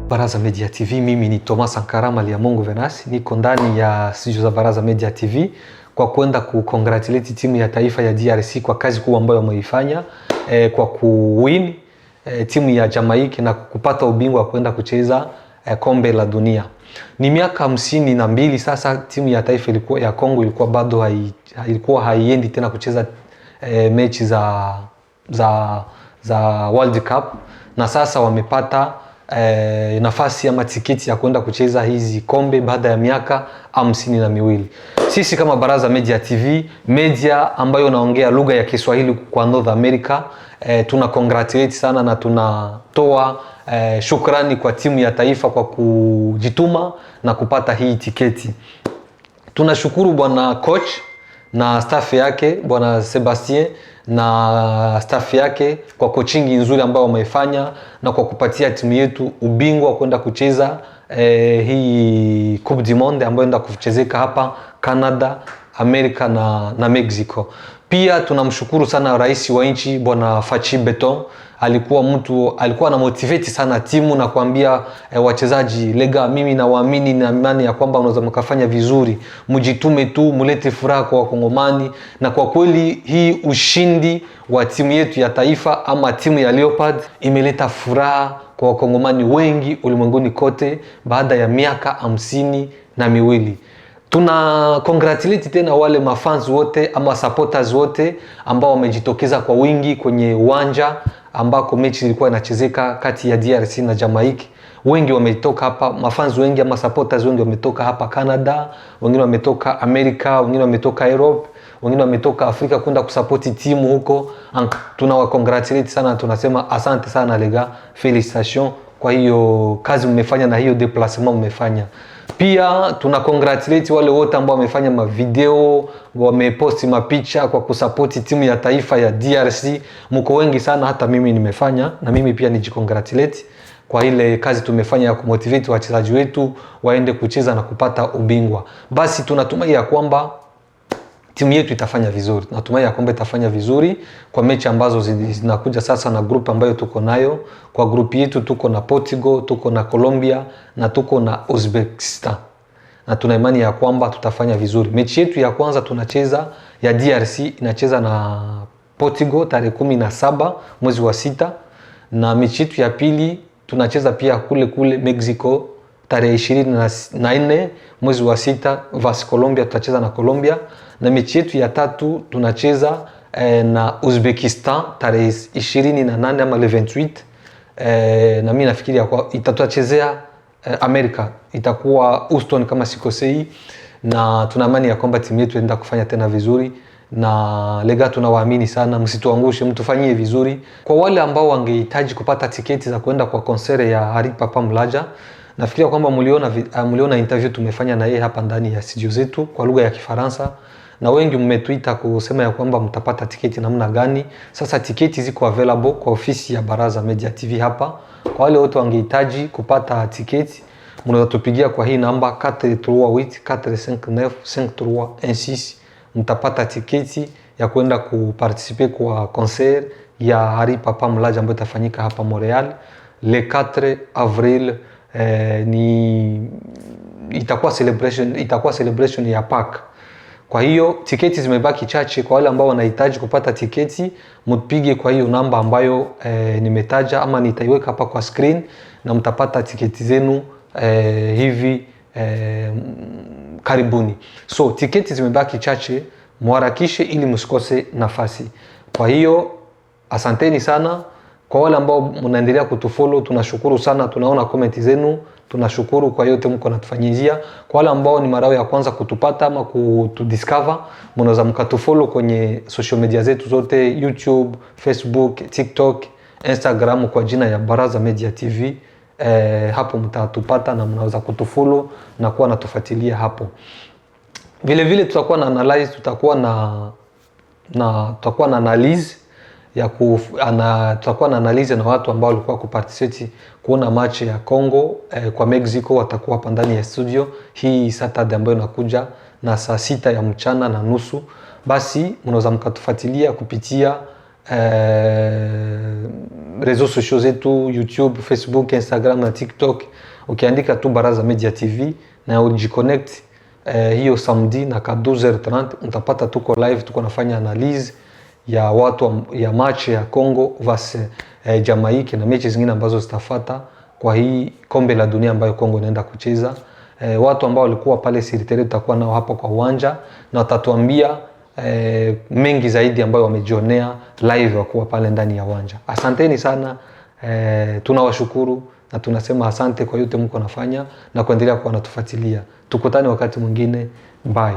Baraza Media TV, mimi ni Thomas Sankara Maliamungu Venasi, niko ndani ya studio za Baraza Media TV kwa kwenda kucongratulate timu ya taifa ya DRC kwa kazi kubwa ambayo wameifanya kwa kuwin timu ya Jamaica na kupata ubingwa kwenda kucheza kombe la dunia. Ni miaka 52 sasa timu ya taifa ya Kongo ilikuwa bado haiendi tena kucheza mechi za World Cup, na sasa wamepata nafasi ama tiketi ya kwenda kucheza hizi kombe baada ya miaka 52. Sisi kama Baraza Media TV, media ambayo naongea lugha ya Kiswahili kwa North America, tuna congratulate sana na tunatoa shukrani kwa timu ya taifa kwa kujituma na kupata hii tiketi. Tunashukuru bwana coach na staff yake, bwana Sebastien na staff yake kwa coaching nzuri ambayo wameifanya na kwa kupatia timu yetu ubingwa kwenda kucheza hii Coupe du Monde ambayo enda kuchezeka hapa Canada, Amerika na Mexico. Pia tunamshukuru sana rais wa nchi bwana Fachi Beton. Alikuwa na motivate sana timu na kuambia wachezaji, lega, mimi nawaamini na imani ya kwamba unaweza mkafanya vizuri, mjitume tu, mulete furaha kwa Wakongomani. Na kwa kweli hii ushindi wa timu yetu ya taifa ama timu ya Leopard imeleta furaha kwa Wakongomani wengi ulimwenguni kote baada ya miaka 52. Tuna congratulate tena wale mafans wote ama supporters wote ambao wamejitokeza kwa wingi kwenye uwanja ambako mechi ilikuwa inachezeka kati ya DRC na Jamaica. Wengi wametoka hapa, mafans wengi ama supporters wengi wametoka hapa Canada, wengine wametoka Amerika, wengine wametoka Europe, wengine wametoka Afrika kwenda kusupporti timu huko. Tunawa congratulate sana, tunasema asante sana lega, felicitation kwa hiyo kazi mmefanya na hiyo déplacement mmefanya. Pia tuna congratulate wale wote ambao wamefanya mavideo, wameposti mapicha kwa kusupporti timu ya taifa ya DRC. Mko wengi sana, hata mimi nimefanya, na mimi pia nijicongratulate kwa ile kazi tumefanya ya kumotivate wachezaji wetu waende kucheza na kupata ubingwa. Basi tunatumai ya kwamba timu yetu itafanya vizuri. Natumai ya kwamba itafanya vizuri kwa mechi ambazo zinakuja sasa na group ambayo tuko nayo. Kwa group yetu tuko na Portugal, tuko na Colombia na tuko na Uzbekistan. Na tuna imani ya kwamba tutafanya vizuri. Mechi yetu ya kwanza tunacheza ya DRC inacheza na Portugal tarehe 17 mwezi wa 6, na mechi yetu ya pili tunacheza pia kule Mexico tarehe 24 mwezi wa 6 vs Colombia, tutacheza na Colombia. Na mechi yetu ya tatu tunacheza na Uzbekistan tarehe 28 ama 28. Na mimi nafikiri kwa itatachezea Amerika, itakuwa Houston kama sikosei, na tunaamini ya kwamba timu yetu inaenda kufanya tena vizuri. Na lega, tunawaamini sana, msituangushe, mtufanyie vizuri. Kwa wale ambao wangehitaji kupata tiketi za kwenda kwa konsere ya Hari Papa Mlaja, nafikiria kwamba mliona interview tumefanya na yeye hapa ndani ya studio zetu kwa lugha ya Kifaransa, na wengi mmetweet kusema ya kwamba mtapata tiketi namna gani. Sasa tiketi ziko available kwa ofisi ya Baraza Media TV hapa. Kwa wale wote wangehitaji kupata tiketi, mnaweza tupigia kwa hii namba 438-459-5316. Mtapata tiketi ya kwenda kuparticiper kwa concert ya Hari Papa Mlaja ambayo itafanyika hapa Montreal le 4 avril. Itakuwa celebration ya Pâques. Kwa hiyo tiketi zimebaki chache. Kwa wale ambao wanahitaji kupata tiketi, mpige kwa hiyo namba ambayo nimetaja ama nitaiweka hapa kwa screen, na mtapata tiketi zenu hivi karibuni. So tiketi zimebaki chache, muharakishe ili msikose nafasi. Kwa hiyo asanteni sana. Kwa wale ambao mnaendelea kutufollow, tunashukuru sana, tunaona comment zenu, tunashukuru kwa yote mko natufanyizia. Kwa wale ambao ni mara ya kwanza kutupata ama kutudiscover, mnaweza mkatufollow kwenye social media zetu zote, YouTube, Facebook, TikTok, Instagram kwa jina ya Baraza Media TV. Hapo mtatupata na mnaweza kutufollow na kuwa natufuatilia hapo. Vile vile tutakuwa na analyze, tutakuwa na analyze tutakuwa na analize na watu ambao walikuwa kuparticipate kuona match ya Congo kwa Mexico. Watakuwa hapa ndani ya studio hii Saturday ambayo inakuja na saa 6 ya mchana na nusu. Basi mnaweza mkatufuatilia kupitia reseaux sociaux zetu YouTube, Facebook, Instagram na TikTok. Ukiandika tu Baraza Media TV na ujiconnect hiyo samedi na 12h30 utapata tuko live, tuko nafanya analyze ya ya match ya Congo vs Jamaica na mechi zingine ambazo zitafuata kwa hii kombe la dunia ambayo Congo inaenda kucheza. Watu ambao walikuwa pale Sirtere tutakuwa nao hapa kwa uwanja na watatuambia mengi zaidi ambayo wamejionea live wakuwa pale ndani ya uwanja. Asanteni sana, tunawashukuru na tunasema asante kwa yote mko nafanya na kuendelea kuwa natufuatilia. Tukutane wakati mwingine. Bye.